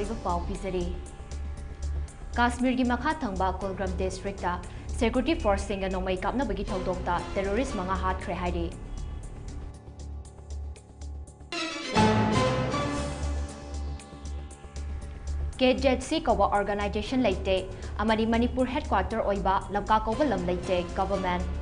अरोइब पाउ पिजरी काश्मीर की मखा थंबा कुलग्राम डिस्ट्रिक्ट सिक्योरिटी फोर्स सिंग नोमई कापनबगी थौदोक्ता टेररिस्ट मंगा हाथख्रे हाइरी KJC कौवा ऑर्गेनाइजेशन लेते अमरी मणिपुर हेडक्वार्टर ओइबा लमका कौवा लम लेते गवर्नमेंट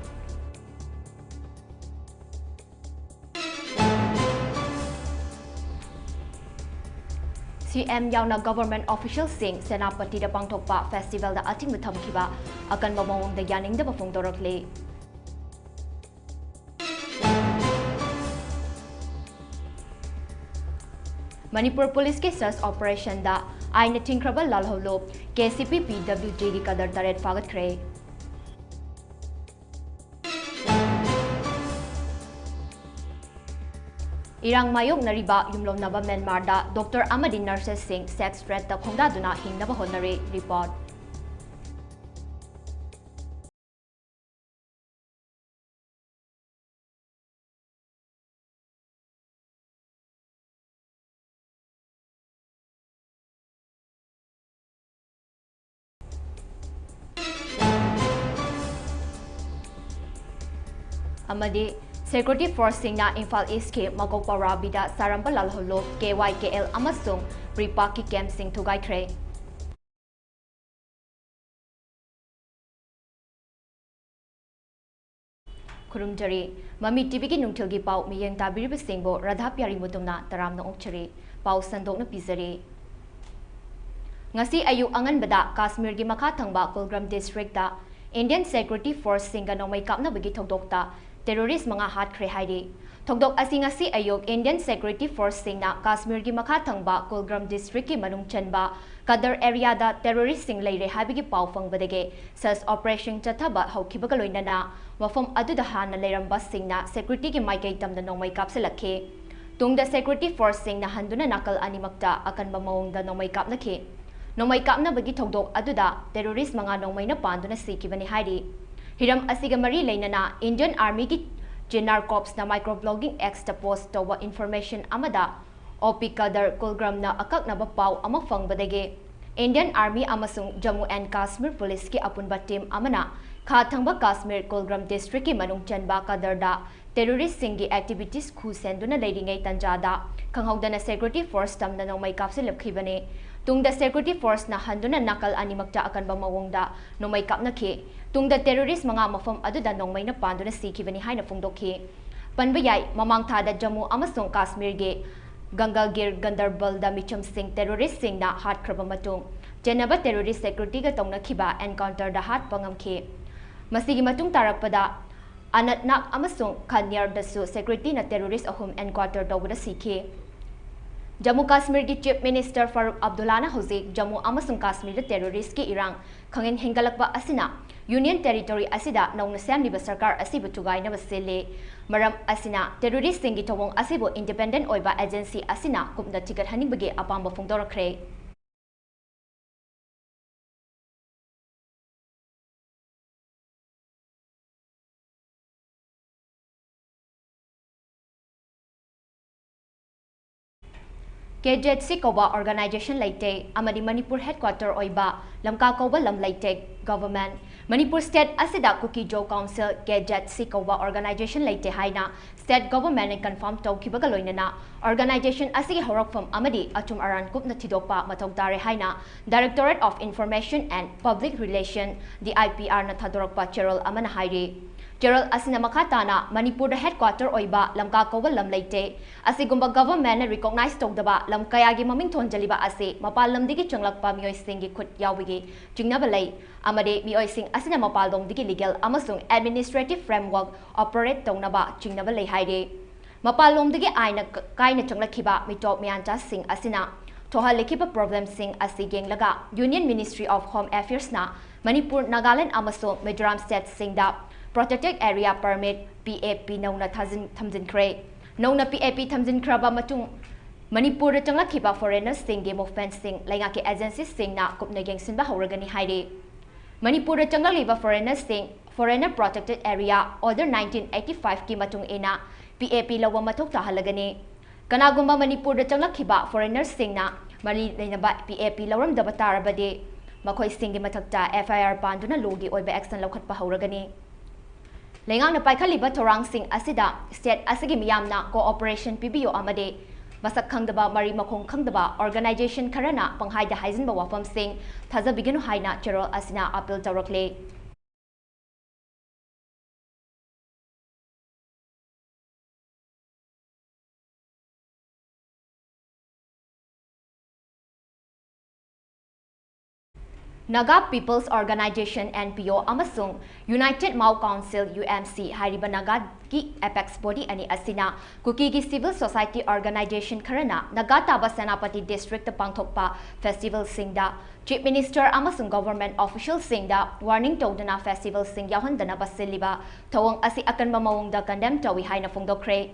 CM यावना गवर्नमेंट ऑफिशियल सिंग सेनापति दा पांगथोकपा फेस्टिवल दा अथिंग थमखिबा अकनबा मवोंग दा यानिंगदबा फोंदोरकले मणिपुर पुलिस के सर्च ऑपरेशन दा आइन थिंख्रबा लालहौलो KCP PWG की कदर तरेट फागतख्रे इरांग मायोक नरिबा युमलोनबा म्यांमार दा डॉक्टर अमदी नर्सेस सिंग सेक्स थ्रेट ता खोंदादुना हिंगनबा होनरे रिपोर्ट अमदी सिक्योरिटी फोर्स सिंगना इम्फाल ईस्ट के मगोपराबीदा सारंबा लालहौलो KYKL अमसुंग प्रीपा की कैंप सिंग थुगाइख्रे खुरुमजरी ममी टीवी की नुंगथिल की पाउ मियंग ताबिरिब सिंगबो राधाप्यारी मुतुमना तरामना ओक्चरी पाउ संदोकना पिजरी ngasi ayu anganbada Kashmir gi makha thangba Kulgram district da Indian Security Force singa nomai kapna bagi thokdokta terrorist manga hathkhre hairi thokdok asi ngasi ayuk Indian Security Force singna Kashmir gi makha thangba Kulgram district ki manung chanba Kadar area da terrorist sing leire habigi pau fangbadege search operation chathaba haukibaga loinana wafam aduda hana leiramba singna security ki maikai tamda nomai kapselakhe tungda Security Force singna handuna nakal animakta akanba mawongda nomai kapnakhe नोमई कापनबगी थौदोक अदुदा terrorist मंगा नोमईना पांदुना सिकिबनी हाइरी हिरम असिगा मरी लेनना इंडियन आर्मी की जेनर कॉप्स ना माइक्रोब्लॉगिंग एक्स ता पोस्ट तोवा इन्फॉर्मेशन अमदा ओपी कदर कुलग्राम ना अककनबा पाउ अमा फंगबदगे इंडियन आर्मी अमसुंग जम्मू एंड कश्मीर पुलिस की अपुनबा टीम अमना खा थंगबा कश्मीर कुलग्राम डिस्ट्रिक्ट की मनुंग चनबा कदरदा टेररिस्ट सिंगी एक्टिविटीज खुसेंदुना लेरिंगै तंजादा खंगहौदना सिक्योरिटी फोर्स तमना नोमई कापसिलखिबने तुंगदा सिक्योरिटी फोर्स ना हंदुना नकल अनिमक्ता अकनबा मवोंगदा नोमई कापनखे तुंगदा टेररिस्ट मंगा मफम अदुदा नोमईना पांदुना सिखिबनी हाइना फोंदोखि पनबा याई ममांग थादा जम्मू अमसुंग कश्मीर गे गंगागिर गंदरबल दा मिचम सिंग टेररिस्ट सिंग ना हाटख्रबा मतुंग जेनबा टेररिस्ट सिक्योरिटी गा तौनखिबा एनकाउंटर दा हाट पंगमखे मसिगी मतुंग तारकपदा अनतनाक अमसुंग खनियर दसु सिक्योरिटी ना टेररिस्ट अहुम एनकाउंटर तौबदा सिखे जम्मू कश्मीर की चीफ मिनिस्टर फारूक अब्दुल्लाना हौजिक जम्मू अमसुंग कश्मीर टेररिस्ट की इरांग खंगेन हेंगलकपा असिना यूनियन टेरिटोरी असिदा नौना सेमलिबा सरकार असिबु तुगाइनबा सेले मरम असिना टेररिस्ट सिंगी थौवोंग असिबु इंडिपेंडेंट ओइबा एजेंसी असिना कुपना टिकट हनिबगे अपांबा फोंदोरखरे KJC कौवा ऑर्गेनाइजेशन लेते अमरी मणिपुर हेडक्वार्टर ओइबा लमका कौवा लम लेते गवर्नमेंट मणिपुर स्टेट असिदा Kuki-Zo Council KJC कौवा ऑर्गेनाइजेशन लेते हाइना स्टेट गवर्नमेंट ने कंफर्म तौखिबगा लोइनना ऑर्गेनाइजेशन असिगी हौरकफम अमदी अचुम अरान कुपना थिदोकपा मथौ तारे हाइना directorate of information and public relation DIPR ना थादोरकपा चेरोल अमना हाइरे चेरोल असिना मखाताना मणिपुर हेडक्वार्टर ओइबा लमका कौवा लम लेते असिगुम्बा गवर्नमेंट ने रिकॉग्नाइज तौदबा लम कयागी ममिंग थोंजलिबा असे मपाल लमदिगी चंगलकपा मियोइसिंगी खुद याविगी चिंगनाबा लई अमदे मियोइसिंग असिना मपाल लोमदिगी लीगल अमसुंग एडमिनिस्ट्रेटिव फ्रेमवर्क ऑपरेट तौनबा चिंगनाबा लई हाइरे मपाल लोमदिगी आइना काइना चंगलखिबा मिटोप मियांचा सिंग असिना थोहलिखिबा प्रॉब्लम सिंग असि गेंगलगा union ministry of home affairs ना मणिपुर नागालैंड अमसुंग मिजोरम स्टेट सिंगदा प्रोटेक्टेड एरिया परमिट PAP नौना थमजिनख्रे नौना PAP थमजिनख्रबा मतुंग मणिपुर चंगलखिबा फॉरेनर्स सिंगी मूवमेंट सिंग लैंगा के एजेंसी सिंगना कुपना येंगसिनबा हौरगनी हाइरे मणिपुर चंगलिबा फॉरेनर्स सिंग फॉरेनर प्रोटेक्टेड एरिया ऑर्डर 1985 की मतुंग एना PAP लवा मथौ ताहलगनी कनागुम्बा मणिपुर चंगलखिबा फॉरेनर्स सिंगना mari leinaba PAP lauramdaba tarabadi makhoi singi mathakta FIR panduna logi oiba action laukhatpa hauragani lengang na paikhaliba thorang sing asida state asigi miyamna cooperation PBO amade masak khangdaba mari makhong khangdaba organization kharana panghaida haijinba wafam sing thaja biginu haina cherol asina appeal tawrakle Naga People's Organization NPO amasung United Mau Council UMC hariba Naga ki apex body ani asina Kuki-Gi Civil Society Organization kharana Naga Taba Senapati District pangthokpa festival singda Chief Minister amasung government official singda warning tawdana festival sing yahondana basiliba thawang asi akanba mawongda condemn tawi haina phongdokre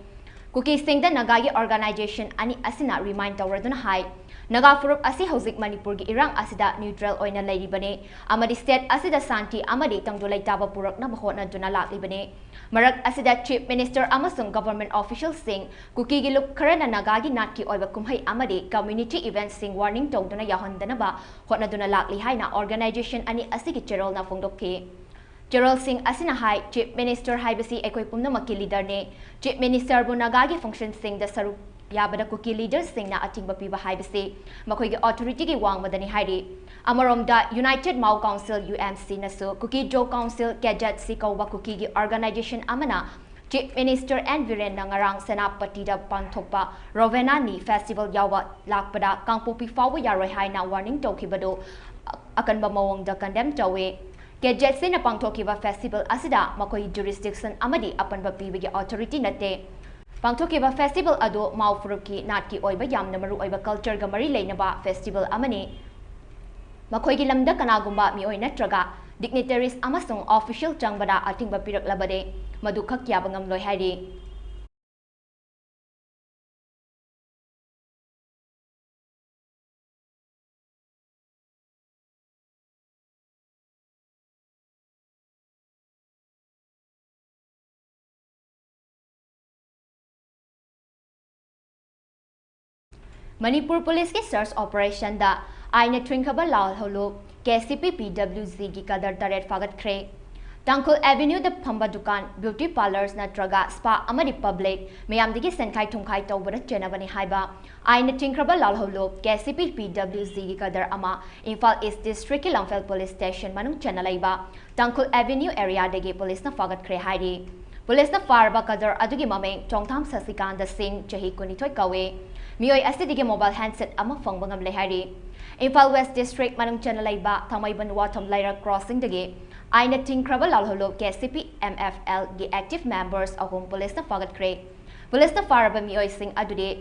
Kuki singda Naga organization ani asina remind tawraduna hai Naga Furup asi hauzik Manipur gi irang asida neutral oina lairibane amadi state asida santi amadi tangdulai taba purak na bahona duna laklibane marak asida chief minister amasung government official sing Kuki gi luk kharana Naga gi nat ki oiba kumhai amadi community event sing warning tawduna yahondana ba hotna duna lakli haina organization ani asigi cherol na phongdokke Gerald Singh asina hai chief minister haibasi ekoi pumna makki leader ne chief minister bu Naga gi function sing da saru yabada Kuki leaders sing na atingba piba haibasi makhoi gi authority gi wangmadani hairi amaromda United Mau Council UMC nasu Kuki-Zo Council Cadet si kauba Kuki gi organization amana Chief Minister and Viren ngarang senapati da panthopa Rovenani festival yawa lakpada kangpopi fawa yaroi haina warning tokibado akanba mawong da condemn tawe Cadet sin na pangthokiba festival asida makoi jurisdiction amadi apanba pibigi authority nate Pangthokiba festival ado Mau Furuki natki oiba yamna maru oiba culture ga mari leinaba festival amani makoi gi lamda kanagumba mioi natraga dignitaries amasung official changbada atingba piraklabade madu khak yaba ngamloi hairi Manipur Police की search operation दा आईने ट्विंकबा लाल होलो KCP PWZ की कदर तरेट फागत खरे Tangkul Avenue the फंबा दुकान beauty parlours नत्रगा spa अमरी public मयामदिगी सेनखाई थुंखाई तौबदा चेनबनी हाइबा आईने ट्विंकबा लाल होलो KCP PWZ की कदर अमा इम्फाल ईस्ट डिस्ट्रिक्ट की लंफेल पुलिस स्टेशन मनुंग चेनलाइबा Tangkul Avenue एरिया दगी पुलिस न फागत खरे हाइरी पुलिस न फारबा कदर अदुगी ममें चोंगथाम ससिकांत सिंह चही कुनिथोय कवे मियोय असिदिगे मोबाइल हैंडसेट अमा फंगबंगम लेहारी इम्फाल वेस्ट डिस्ट्रिक्ट मनुंग चेनलाइबा थमाइबन वाथम लाइरा क्रॉसिंग दगे आइना तिंख्रबा लालहोलो KCP MFL गी एक्टिव मेंबर्स अहोम पुलिस न फागत खरे पुलिस न फारबा मियोय सिंह अदुदे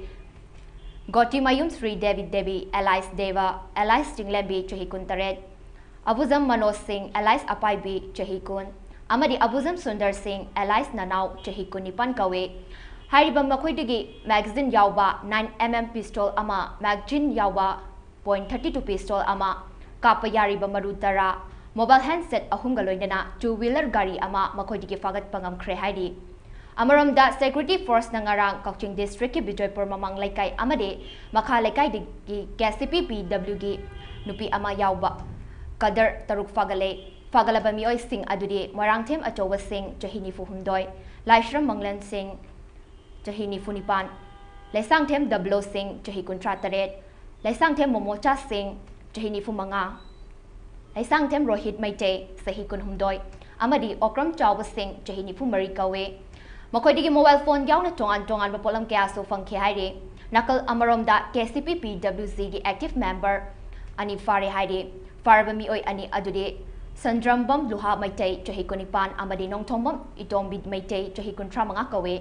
गोटी मायुम श्री देवी एलाइस देवा एलाइस चिंगलेबी चही कुंतरेट अबुजम मनोज सिंह एलाइस अपाइबी चही कुन अमदी अबुजम सुंदर सिंह एलाइस ननाव चही कुनिपन कवे हाइरिबा मखोइदगी मैगजीन यावबा 9mm पिस्तौल अमा मैगजीन यावबा .32 पिस्तौल अमा कापा यारिबा मरु तरा मोबाइल हैंडसेट अहुमगा लोइनना 2-wheeler गाड़ी अमा मखोइदगी फागत पंगम खरे हाइरि अमरमदा सिक्योरिटी फोर्स नंगारांग कक्चिंग डिस्ट्रिक्ट की बिजयपुर ममंग लैकाई अमदे मखा लैकाई दगी KCP PW गी नुपी अमा यावबा कदर तरुक फागले फागलबा मियोय सिंह अदुदे मोरांगथेम अचौबा सिंह चही 94 लाइश्रम मंगलन सिंह चही 94 लैसांगथेम दबलो सिंह चही 38 लैसांगथेम मोमोचा सिंह चही 95 लैसांगथेम रोहित मैते चही 19 अमदी ओक्रम चावबा सिंह चही 94 कवे मखोइदगी मोबाइल फोन यावना तोंगान पोलम कयासो फंखे हाइरे नकल अमरोमदा KCP PWZ गी एक्टिव मेंबर अनि फारे हाइरे फारबा मियोय अनि अदुदे संद्रम्बम लुहा मैते चही 19 अमदी नोंथोंबम इटोंबी मैते चही 35 कवे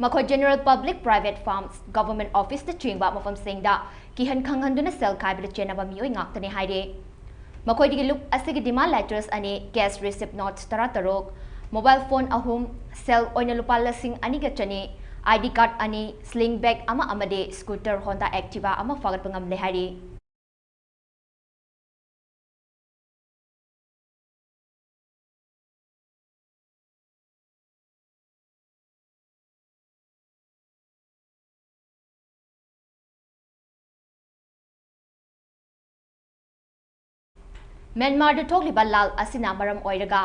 मखोइ general public private farms government office द चिंगबा मफम सिंगदा किहन खंगहंदुना सेल खाइबदा चेनबा मियोय ngaktane haire मखोइदगी लुक असिगी डिमांड लेटर्स अनि कैश रिसिप्ट नोट्स तरा तरोक मोबाइल फोन अहुम सेल ओइना लुपा लसिंग अनि गचने ID कार्ड अनि स्लिंग बैग अमा अमदे स्कूटर होंडा एक्टिवा अमा फागत Pangam लेहारी Myanmar thokliba lal asina maram oiraga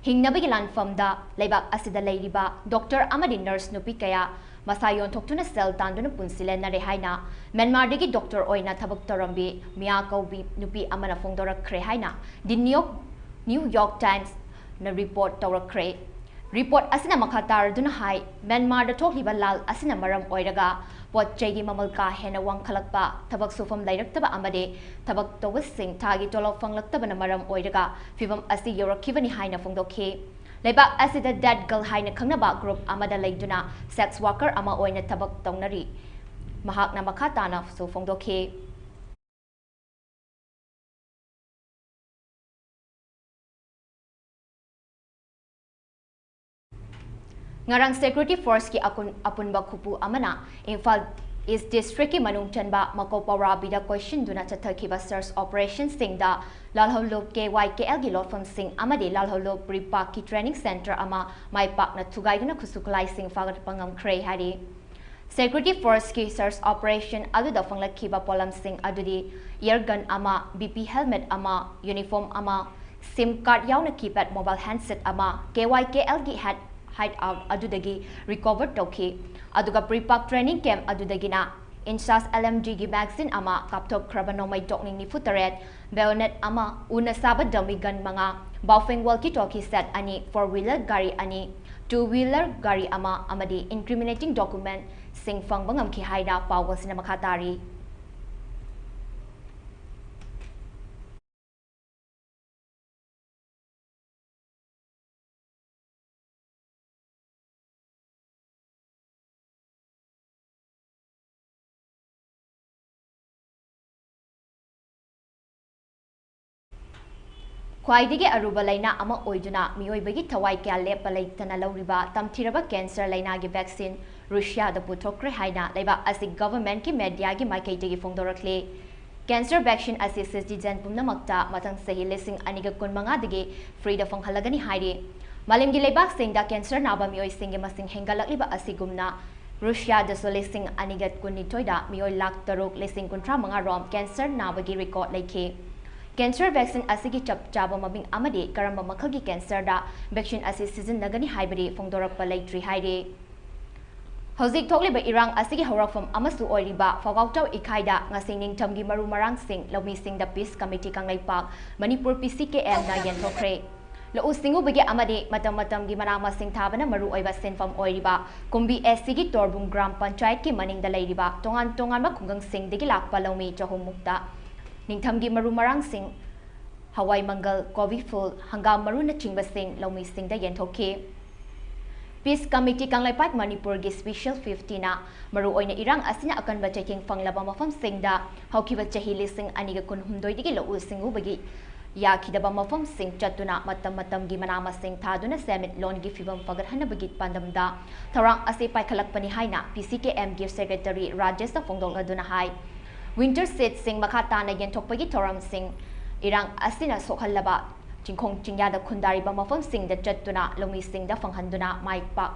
hingnabagi lanfamda leibak asida leiriba doctor amadi nurse nupi kaya masayon thoktuna sel tanduna punsile nare haina Myanmar degi doctor oina thabak torambi mia kaubi nupi amana phongdorakre haina the New York Times na report tawrakre report asina makhatar duna hai Myanmar thokliba lal asina maram oiraga pot chegi mamal ka hena wangkhalakpa thabak sufam lairaktaba amade thabak tawasing thagi tolok fanglaktab na maram oiraga fibam asi yorakhibani haina phongdokhe leibak asida dead girl haina khangnaba group amada leiduna sex worker ama oina thabak tawnari mahakna makhatana su phongdokhe ngarang security force ki apunba khupu amana Imphal East District ki manung chanba makopawra bida question duna chathakhiba search operation singda lalholop KYKL gi lotfam sing amade lalholop pripak ki training center ama maipak na thugaigna khusuklai sing fagat pangam khrei hari security force ki search operation aduda fanglakhiba polam sing adudi air gun ama BP helmet ama uniform ama sim card yauna keypad mobile handset ama KYKL gi hideout adudagi recover tokhi aduga pripak training camp adudagina insas LMG gi vaccine ama kapthok krabanomai tokning ni futaret bayonet ama una saba dummy gun manga baufeng walkie talkie set ani 4-wheeler gari ani 2-wheeler gari ama amadi incriminating document sing fang bangam ki haida pawal sina makhatari Khwaidigi aruba laina ama oiduna miyoibagi thawai kya lepa leitana lawriba tamthiraba cancer laina gi vaccine Russia da puthokre haina leiba asi government ki media gi maikaitigi phongdorakle cancer vaccine asi citizen pumnamakta mathang sahi lesing aniga kunmanga digi free da phonghalagani hairi malimgi leibak singda cancer naba miyoi singi masing hengalakliba asigumna Russia da so lesing aniga kunitoida miyoi lak taruk lesing kuntra manga rom cancer nabagi record leikhe Cancer vaccine asigi chaba maming amade karamba makhagi cancer da vaccine asi season nagani haibari phongdorakpa leitri haire Hojik thokliba irang asigi horakfam amasu oiriba fawagtaw ikhaida ngasing ningthamgi maru marang sing lawmi sing da peace committee kanglaipak Manipur PCKM na yenthokre Lau singu bagi amade matam gi manama sing thabana maru oiba senfam oiriba kumbi SC torbum gram panchayat ki maning da leiriba tongan ma khungang sing digi lakpa lawmi chahum mukta Ningthamgi maru marang sing Hawai mangal kovi full hangam maru na chingba sing lawmi sing da yenthokhe Peace Committee kanglaipat Manipur gi special 50 na maru oina irang asina akan ba checking fanglaba mafam sing da hawkiba chahi lising aniga kun humdoi digi lau singu bagi ya khidaba mafam sing chatuna matam gi manama sing thaduna summit loan gi fibam fagat hana bagi pandamda tharang ase paikhalakpani haina PCKM gi secretary Rajesh Fongdong aduna hai Winter Sit Sing Makata na yenthokpagi thoram sing irang asina sokhalaba chingkhong chingya da khundari ba mafam sing da chattuna lomi sing da fanghanduna maipak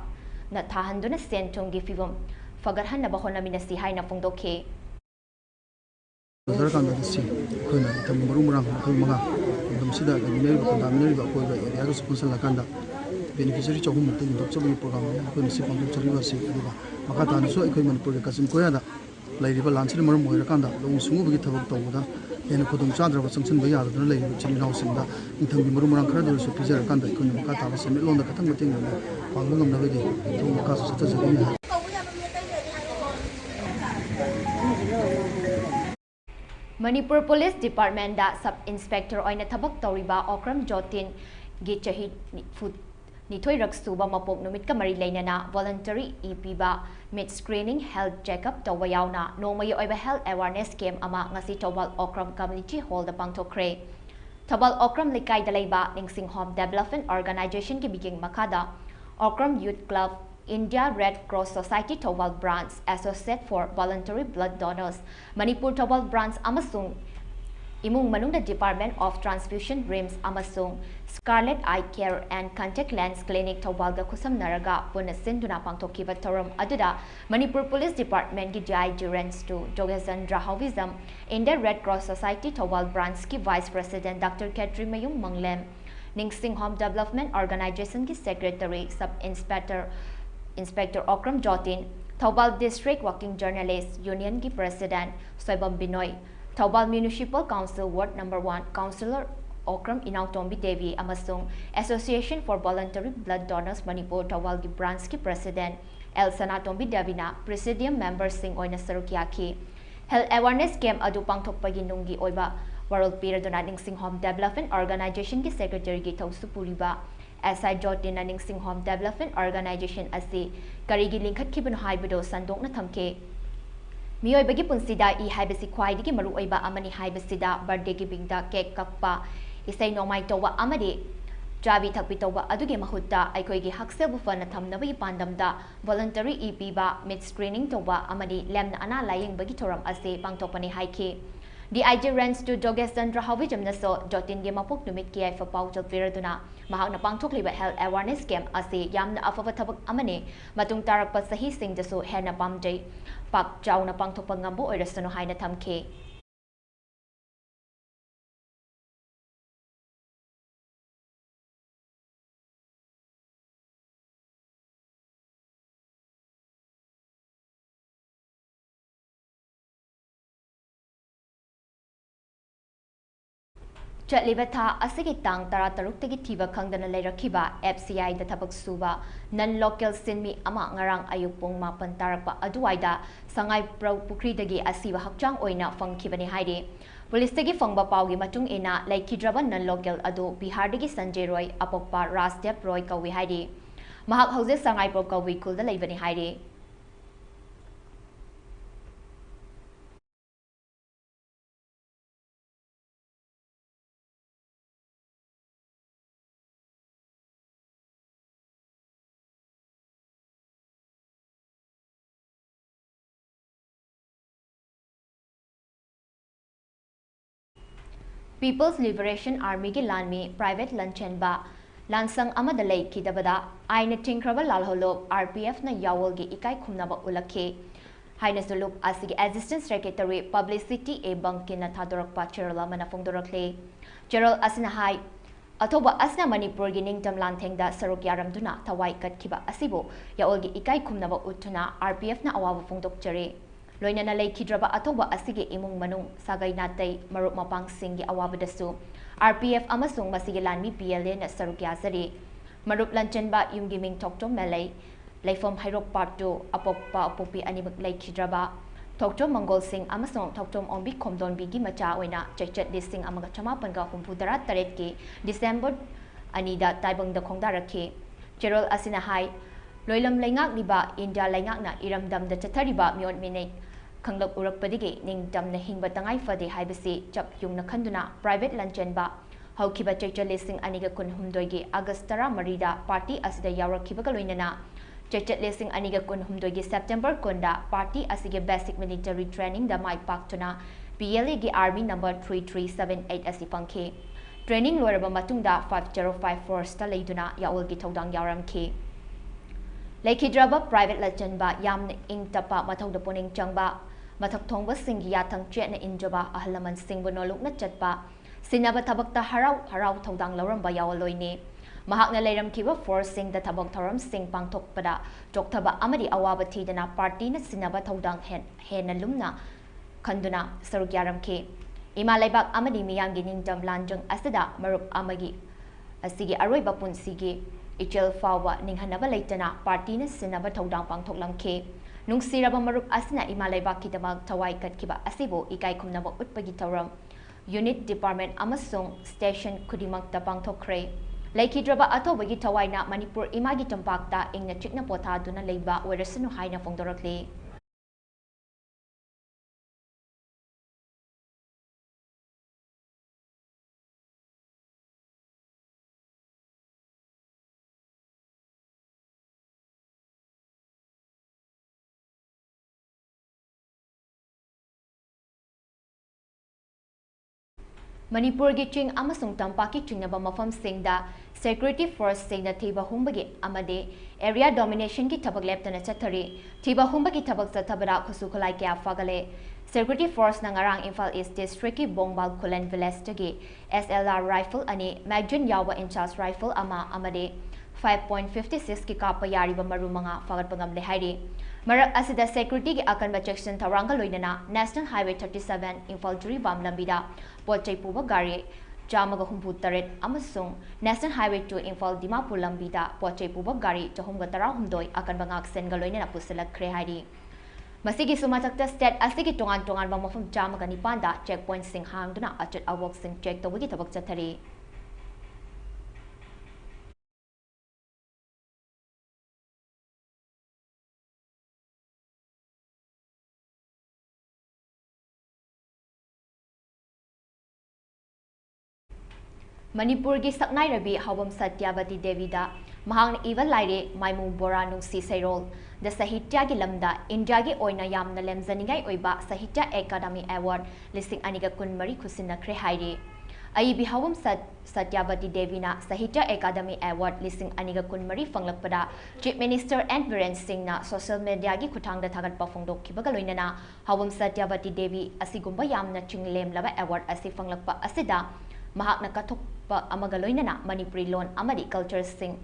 na thahanduna senthong gi fibam fagar hanna ba hona minasi haina phongdokhe Darakan da si khona tam maru marang khol manga dum sida ga ne ba da ne ba ko ga area ga sponsor la kanda beneficiary chawum mutum dok chabu program ko ni si pangum chari ba si ba makata na so ikoi manipur ga kasim ko ya da Lairiba Lansin Marum Moirakanda, Long Sungu Tabak Toda, and Kodum Chandra was something by other lady, Chilin House in the Intangi Maruman Cradle, so Pizza Kanda, Kunakata, was a million the Katangating, Pangum Navidi, Tomakasa Tazavina. Manipur Police Department da Sub Inspector Oina Tabak Toriba Okram Jotin Gichahid Food Nitoi Raksuba Mapok Numit Kamari Lainana Voluntary EPba Mid Screening Health Checkup Tawayauna Nomay Oiba Health Awareness Camp Ama Ngasi Tobal Okram Community Hall the Pangtokre Tobal Okram Likai Dalaiba Ningsing Home Development Organization ki biging Makada Okram Youth Club India Red Cross Society Tobal Branch Associate for Voluntary Blood Donors Manipur Tobal Branch Amasung Imung manungda Department of Transfusion Rims amasung Scarlet Eye Care and Contact Lens Clinic Thawbalga khusam naraga puna sinduna pangthokkiba thoram aduda Manipur Police Department gi DI Durance to Dogazan Drahavism Indian Red Cross Society Thawbal Branch ki Vice President Dr. Katri Mayung Manglem Ningsing Home Development Organization ki Secretary Sub Inspector Okram Jotin Thawbal District Working Journalist Union ki President Soibam Binoy Thawbal Municipal Council Ward Number 1 Councillor Okram Inautombi Devi amasung Association for Voluntary Blood Donors Manipur Thawbal gi Branch ki President El Sanatombi Davina Presidium Members sing oina sarukyaki Health Awareness Camp adu pangthokpagi nunggi oiba World Piradona Ningsing Home Development Organization ki Secretary gi Thausu Puriba SI Jotin Ningsing Home Development Organization asi karigi lingkhat khibun haibado sandokna thamke Miyoibagi punsida I haibasi khwaidigi maru oiba amani haibasida birthday gi bingda cake kakpa isai nomai towa amadi Javi thakpi towa adugi mahutta aikoigi haksebu fana thamnabagi pandamda voluntary EP ba mid screening towa amadi lemna ana layeng bagi thoram ase pangtopani haiki DIG runs to Dogestan Drahawijam naso Jotin gi mapuk numit ki fa pautal piraduna mahakna pangthokliba health awareness camp ase yamna afaba thabak amane matung tarakpa sahi sing daso hena pamjai pak chauna pangthokpa ngambu oirasano haina thamke Chatliba tha asigi tang tara taruk tagi thiba khangdana leirakhiba FCI da thabak suba non local sinmi ama ngarang ayuk pung mapan tarakpa aduwaida sangai pro pukri dagi asiba hakchang oina fangkhibani haide Police tagi fangba pawgi matung ina laikhidraba non local adu Bihar dagi Sanjay Roy apokpa Rasdep Roy kawi haide mahak hauze sangai pro kawi kulda leibani haide People's Liberation Army ki lanmi private luncheon ba lansang amada lei kidabada aina tingkraba lalholop RPF na yawol gi ikai khumnaba ulakhe haina sulup asigi assistant secretary publicity e bankina thadorakpa cherala mana fongdorakle cheral asina hai athoba asna Manipur gi ningtam lanthengda saruk yaramduna thawai katkiba asibo yawol gi ikai khumnaba uthuna RPF na awabu fongdokchare Loinana leikidraba atoba asige imung manung sagay natay marup mapang singi awabadasu RPF amasung masige lanmi PLA na sarukyazari marup lanchan ba yung giming tokto melay laifom hairok part 2 apokpa apopi animak leikidraba tokto Mongol Singh amasung toktom ombi komdon bigi macha oina chechet listing amaga chamapan ga humpudara taret ki December anida taibangda khongdarakhe Gerald asina hai loilam laingak liba India laingak na iramdam da chathariba mion minay Kanglap urakpadigi ningdam na hingba tangay fade haibasi chap yung nakanduna private luncheon ba haukiba checha listing aniga kun humdoigi Agastara Marida party asida yawrakiba galoinana checha listing aniga kun humdoigi September kunda party asige basic military training da mai paktuna PLA gi army number 3378 asipangke training loiraba matungda 5054 sta leiduna yaol gi thodang yaramke Laikhidraba private luncheon ba yamna ingtapa mathauda puning changba mathak thongba singgi yathang chetna injaba ahlaman singbo nolukna chatpa sinaba thabakta harau thodang lauramba yawaloine mahakna leiramkiba force sing da thabak thoram sing pangthokpada chokthaba amadi awaba thidana party na sinaba thodang hena lumna khanduna sarugyaramke imalaibak amadi miyamgi ningdam lanjang asada marup amagi asigi aroiba punsigi Ichel fawa ninghanaba leitana party na sinaba thodang pangthoklamke nungsiraba marup asina imalaibak kidamag thawai katkiba asibo ikai khumnaba utpagi tawram unit department amasung station kudimakta pangthokre laikhidraba athobagi thawaina Manipur imagi tampakta ingna chikna potha duna leiba oirasanu haina fongdorakle Manipur gi ching amasung tampaki chingnaba mafamsingda security force singna thiba humbagi amade area domination ki thabak leptana chathari thiba humbagi thabak chathabara khusu khulai kya fagale security force na ngarang Imphal East district ki Bongbal Kulen village tagi SLR rifle ani magazine yawa in charge rifle ama amade 5.56 ki kapa yariba maru manga fagat pangamle hairi marak asida security ki akanba section tharanga loinana National Highway 37 Imphal Jiribam lambida pochai puba gari Jamaga humpu taret amasung National Highway 2 Imphal Dimapur lambida pochai puba gari chahumga tara humdoi akanba ngak sen ga loinana pusalakre hairi Masigi sumatakta state asigi tongan bang mafum Jamaga nipanda checkpoint sing hangduna achat awok sing check tawagi tabak chathari Manipur gi saknai rabi hawam Satyavati Devi da mahang iwa laire maimu bora nungsi sairol da sahitya gi lamda India gi oina yamna lemzaningai oiba Sahitya Academy Award listing aniga kunmari khusina khre haire ai bi hawam Satyavati Devi na Sahitya Academy Award listing aniga kunmari fanglakpada Chief Minister N Biren Singh na social media gi khutang da thagat pa phongdok kibaga loinana hawam Satyavati Devi asigumba yamna chinglem laba award asi fanglakpa asida mahak na kathokpa amaga loinana Manipuri lon amadi culture sing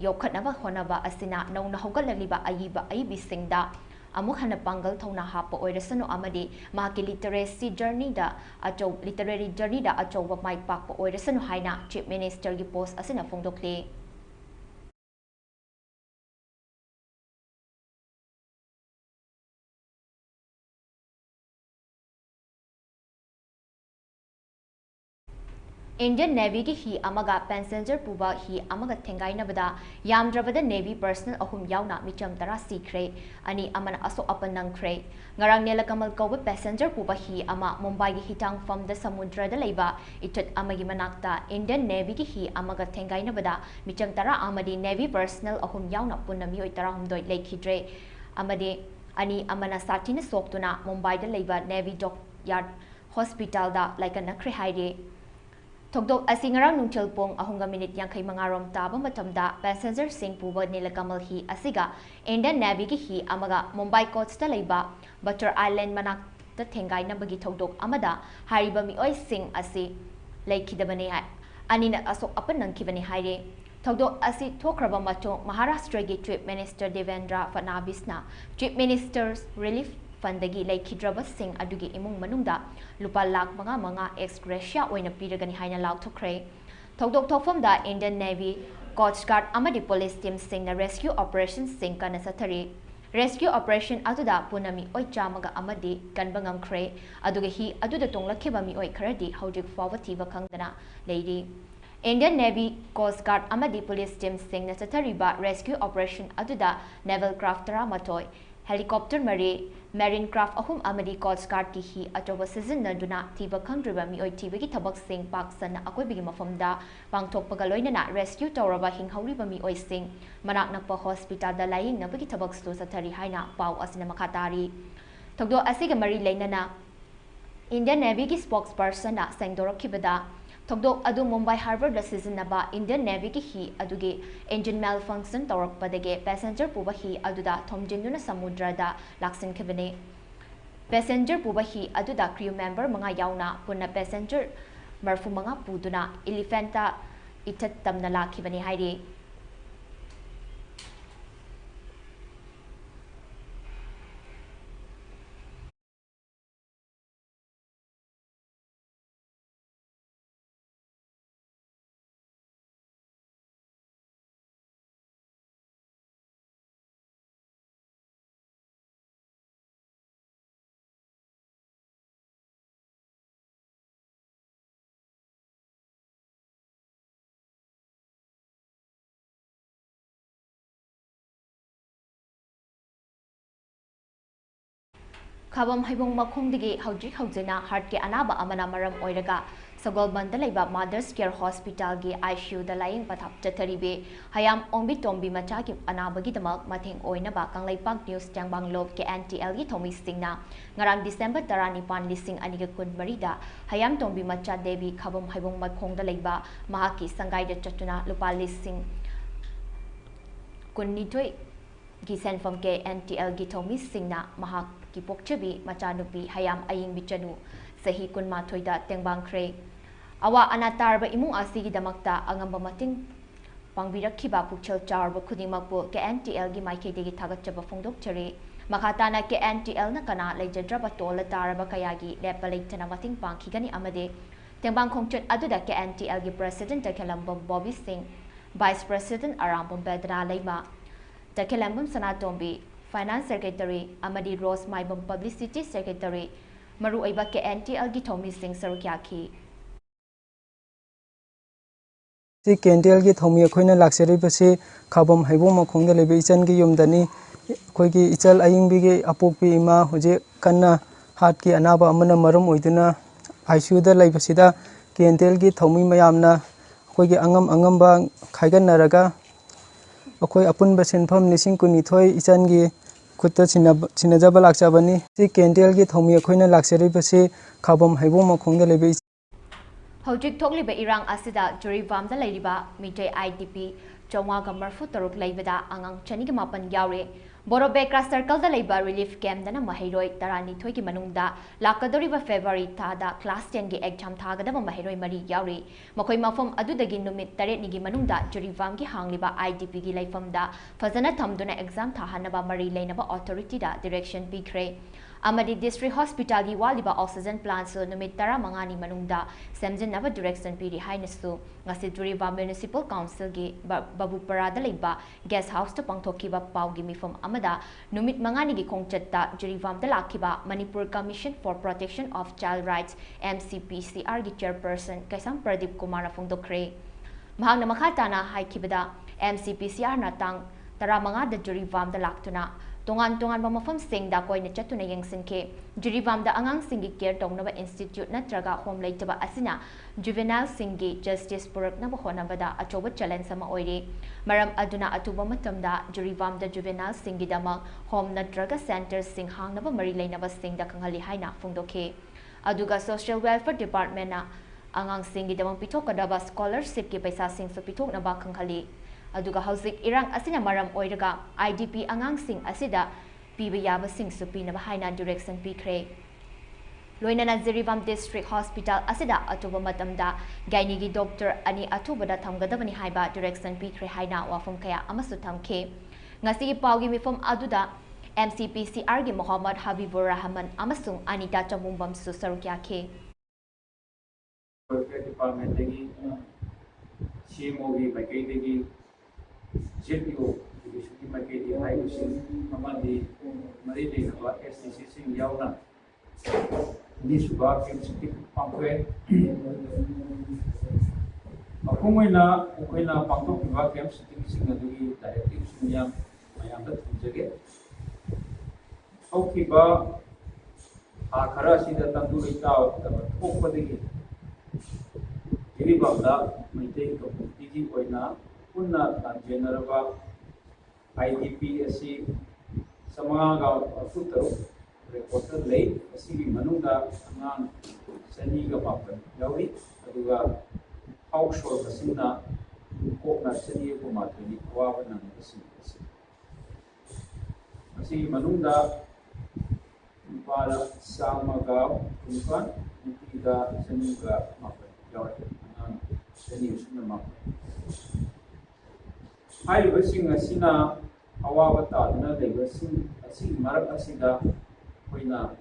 yokhatnaba honaba asina nauna hogalaliba aibi singda amuk hana pangal thona hapa oirasano amadi mahaki literary journey da achau mai pakpa oirasano haina Chief Minister gi post asina phongdokle Indian Navy ki hi amaga passenger puba hi amaga thengai nabada yamdrabada Navy personnel ahum yauna micham tara sikre ani amana aso apanang kre ngarang nela kamal ko passenger puba hi ama Mumbai gi hitang from the samudra da leiba itat amagi manakta Indian Navy ki hi amaga thengai nabada micham tara amadi Navy personnel ahum yauna punami oi tara humdoi lekhidre amade ani amana satina soktuna Mumbai da leiba Navy dockyard hospital da laikana kre haide Thokdok asi ngarang nungchal pong ahunga minute yang kay mga rom taba matamda passenger sing puba nila kamal hi asiga Indian Navy ki hi amaga Mumbai coast ta leiba Butter Island manak ta thengai na bagi thokdok amada hariba mi oi sing asi laikidabani hai ani na asok apan nang kibani haire Thokdok asi thokraba macho Maharashtra gi Chief Minister Devendra Fadnavis na Chief Minister's Relief Fandagi laikhidraba sing adugi imung manungda lupa lakh mga ex gratia oina piragani haina laukthokre thokdok thokfam da Indian Navy Coast Guard amadi police team sing na rescue operation sing kana sathari rescue operation aduda punami oi chamaga amadi kanbangam khre aduga hi aduda tonglakhiba mi oi kharadi hojik fawati ba khangdana leiri Indian Navy Coast Guard amadi police team sing na sathari ba rescue operation aduda naval craft tara matoi helicopter marine craft ahum amadi coast guard ki hi atoba season na duna tiba khangdriba mi oi tiba ki thabak sing pak san akoi bigi mafamda pangthok paga loina na rescue tawraba hinghauri ba mi oi sing manak nakpa hospital da lying na bigi thabak stu sathari haina pau asina makhatari thokdo asiga mari leina na Indian Navy ki spokesperson na sengdorok kibada Thokdok adu Mumbai Harbor da sizinaba Indian Navy ki hi aduge engine malfunction tawrakpadage passenger puba hi aduda thomjinduna samudra da laksin khibane passenger puba hi aduda crew member manga yauna punna passenger marfu manga puduna elephanta itat tamna lakhibani hairi Khabam haibong makhumdigi haujik haujena heart ke anaba amana maram oiraga Sagolbanda laiba Mothers Care Hospital gi ICU da laying pathap chatharibe hayam ongbi tombi macha ki anabagi damak matheng oina ba kanglaipak news changbang lob ke NTL gi thomi singna ngarang December 19 lising aniga kun marida hayam tombi macha Devi khabum haibong makhong da laiba mahaki sangai da chatuna lupa lising kun nitoi gi senfam ke NTL gi thomi singna mahak ki pokchabi macha nupi hayam aying bichanu sahi kun ma thoida tengbang kre awa anatarba imung asigi damakta angamba mating pangbirakhiba pukchel charba khudingmakpu ke NTL gi maikhe gi thagachaba phongdok chare makhatana ke NTL na kana leijadraba tola taraba kayagi lepalaitana mating pangkhigani amade tengbang khongchet aduda ke NTL gi president Takhelambam Bobby Singh vice president Arambam Bedra Leima Takhelambam Sanatombi finance secretary amadi Rose Maibam publicity secretary maru aiba ke NTL gi Thomi Singh Sarukyaki si KNTL gi thomi akhoi laksari basi khabam haibom makhong da lebe ichan gi yumdani khoi gi ichal aying bi gi apokpi ima hoje kanna hat ki anaba amana maram oiduna ICU da laibasi da KNTL gi thomi mayamna khoi gi angam ba khaigan naraga akhoi apun ba senpham nising kuni thoi ichan gi khutta chinajaba lakchabani si KNTL gi thomi akhoi laksari basi khabam haibom makhong da lebe Hojik Togliba Irang Asida Juribam da Ladiba Mite IDP Chongwaga Marfu Taruk Laibada Angang Chaniga Mapan Yaure Boro Bekra Circle da Labor Relief Camp dana Mahiroi Tarani Toki Manungda Lakadoriba February Tada Class 10 gi exam Tagadaba Mahiroi Mari Yaure Makoi Mafum Adudagi Numit Taret Nigi Manungda Juribam gi Hangliba IDP gi Laifam da Fazana Tamduna exam Tahanaba Mari Lainaba Authority da Direction Bikre Amadi District Hospital gi waliba oxygen plant so numit tara mangani manungda semjin naba direction piri hainasu ngasi Juriva Municipal Council gi Babupara da leiba guest house to pangthokiba pau gi mifam amada numit mangani gi khongchatta Jurivam da lakhiba Manipur Commission for Protection of Child Rights MCPCR gi chairperson Kaisam Pradeep Kumar Phongdokre mahangna makhatana haikibada MCPCR na tang tara manga da Jurivam da laktuna Tongan Bamafam Sing da koi na chatuna yang sinke Juribam da angang singi care tongnaba institute na traga home laitaba asina juvenile singi justice purak na bahonabada achoba challenge sama oire maram aduna atuba matamda Juribam da juvenile singi dama home na traga center sing hangnaba mari lainaba sing da kanghali haina phongdoke aduga social welfare department na angang singi damang pitokadaba scholarship ki paisa sing so pitoknaba kanghali aduga hauzik irang asina maram oiraga IDP angang sing asida piba yaba sing su pinaba haina direction pikre loinana Juribam District Hospital asida atuba matamda gainigi doctor ani atubada thamgadabani haiba direction pikre haina wafum kaya amasu thamke ngasi pawgi mifam aduda MCPCR gi Muhammad Habibur Rahman amasung Anita Chamumbam su sarukyake department degi CMO gi bakai degi JPO Division Marketing High Amadi Marine STC Sing Yauna Nisuba Institute Pampwe Akumina Ukina Pampo Piva Camp Sitting Singaduri Directive Sunyam Mayanda Jage Okiba Akarasi the Tandurita Opadigi Iribanda Maite Tiki Oina Punna Generaba IDP asi Samaga Futaro reporter late asi Manunga Angan Saniga Papa Yawi Aduga Household Asina Kokna Sani Kumatri Wavan asi Manunga Para Samaga Kumpan Nitiga Saniga Mapa Yawi Angan Sani Usuna Mapa Hai basing asina awabata na lebasing asing marak asida koina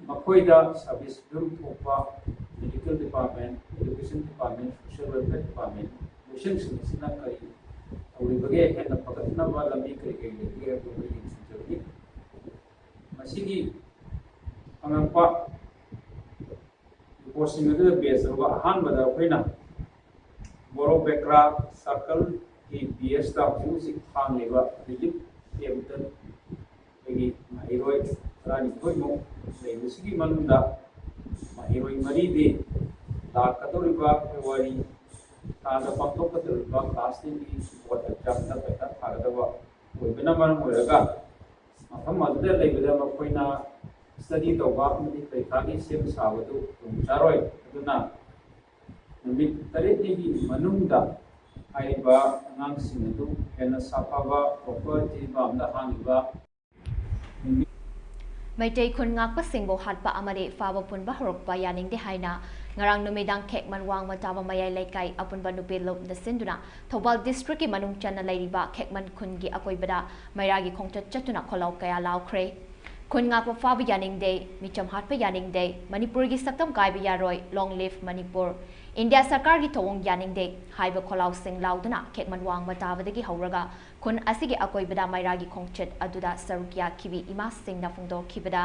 makoida service dum thopa medical department education department social welfare department mission sina kari auri bage hen pagatna wala mi kari ke ko ni sujudi masigi angapa posting the base ro han bada koina boro bekra circle PS staff music hang leba relief temple bagi mahiroi rani koi mo sei musiki manunda mahiroi mari de ꯂꯥꯛꯀꯗꯧꯔꯤꯕ ꯐꯦꯕ꯭ꯔꯨꯋꯥꯔꯤ ꯊꯥꯗ ꯄꯥꯡꯊꯣꯛꯀꯗꯧꯔꯤꯕ class 10ꯒꯤ board ꯑꯦꯛꯖꯥꯝꯗ ꯄꯩꯈꯥ ꯊꯥꯒꯗꯕ ꯑꯣꯏꯕꯅ ꯃꯔꯝ ꯑꯣꯏꯔꯒ ꯃꯐꯝ ꯑꯗꯨꯗ ꯂꯩꯕꯗ ꯃꯈꯣꯏꯅ ꯁ꯭ꯇꯗꯤ ꯇꯧꯕ ꯑꯃꯗꯤ ꯄꯩꯈꯥꯒꯤ ꯁꯦꯝ ꯁꯥꯕꯗꯨ ꯈꯨꯗꯣꯡꯆꯥꯔꯣꯏ ꯑꯗꯨꯅ ꯅꯨꯃꯤꯠ 9ꯅꯤꯒꯤ ꯃꯅꯨꯡꯗ ꯍꯥꯏꯔꯤꯕ ꯑꯉꯥꯡꯁꯤꯡ ꯑꯗꯨ ꯍꯦꯟꯅ ꯁꯥꯐꯕ ꯄ꯭ꯔꯣꯄꯔ ꯖꯤꯕ ꯑꯃꯗ ꯍꯥꯡꯉꯤꯕ Maitai Khun ngakpasingbo hatpa amade faba punba horokpa yaningde haina ngarang numidang khekman wangma taba mayai laikai apunba nupe lop nasinduna Thobal district ki manung chana lairiba khekman khungi akoibada mairagi khongchat chatuna kholau kaya laukre Khun ngakpa faba yaningde micham hatpa yaningde Manipur gi saktam kaiba yaroi long live Manipur India Sarkar gi thawong yaningde haiba kholau sing lauduna khekman wangma tabadagi hauraga Khun asigi akoibada mairagi khongchat aduda sarukya kibi ima singna phungdo kibada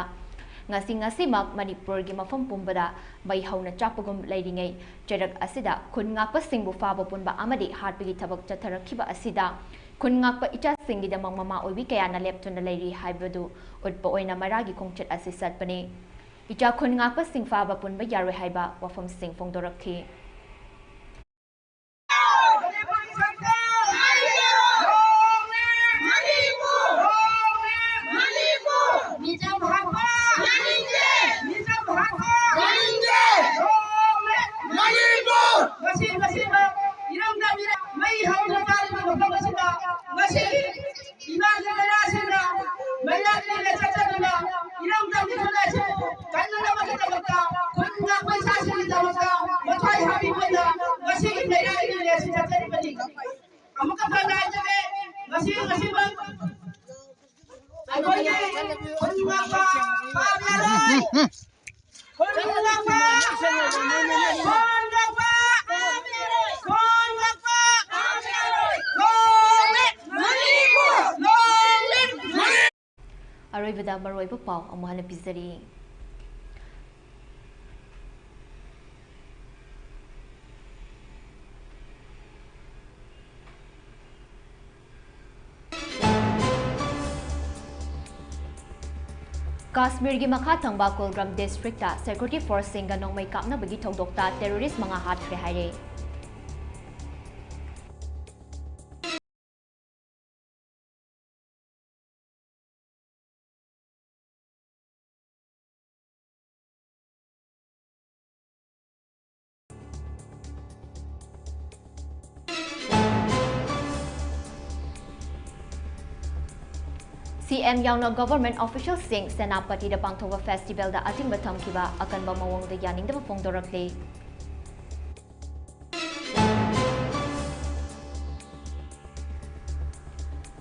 ngasi mak Manipur gi mafam pumbada mai hauna chapagum leiringai cherak asida khun ngakpa singbu faba punba amadi hatpigi thabak chatharakhiba asida khun ngakpa icha singi da mama oibi kaya na leptuna leiri haibadu utpa oina mairagi khongchat asi satpani icha khun ngakpa sing faba punba yaroi haiba wafam sing phongdorakhi Aroibada maroiba pau amuhana pizari Kashmir gi makha thangba Kulgram district ta security force singa nongmai kapna bagi thogdokta terrorist manga hathre haire CM yauna government officials sing Senapati da Pangthoba festival da ating batam kiba akan ba mawong da yaning da phongdorakle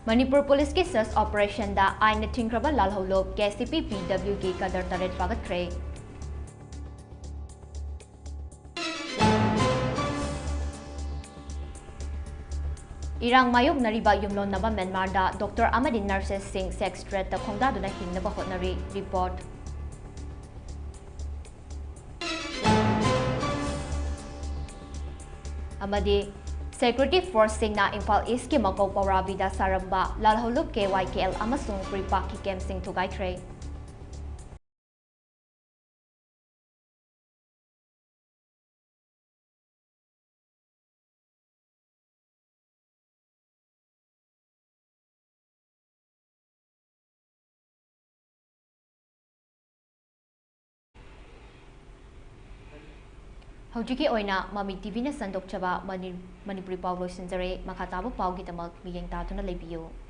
Manipur police ki search operation da aina thingraba lalholop KCP PW ki kadar taret pagatkre Irang mayok nariba yumlon naba Myanmar da Dr. Amadi nurses sing sex threat ta khongda duna hingnaba hotnari report Amadi Security Force singna Imphal East ki Makaw Pawrabi da saramba lalholop KYKL amasung Pripak ki kem sing thugaikre Hojiki oina Mami TV na sandok chaba Manipuri Pau loisinjare makataba pau gi tamak miyeng ta tuna lebiyo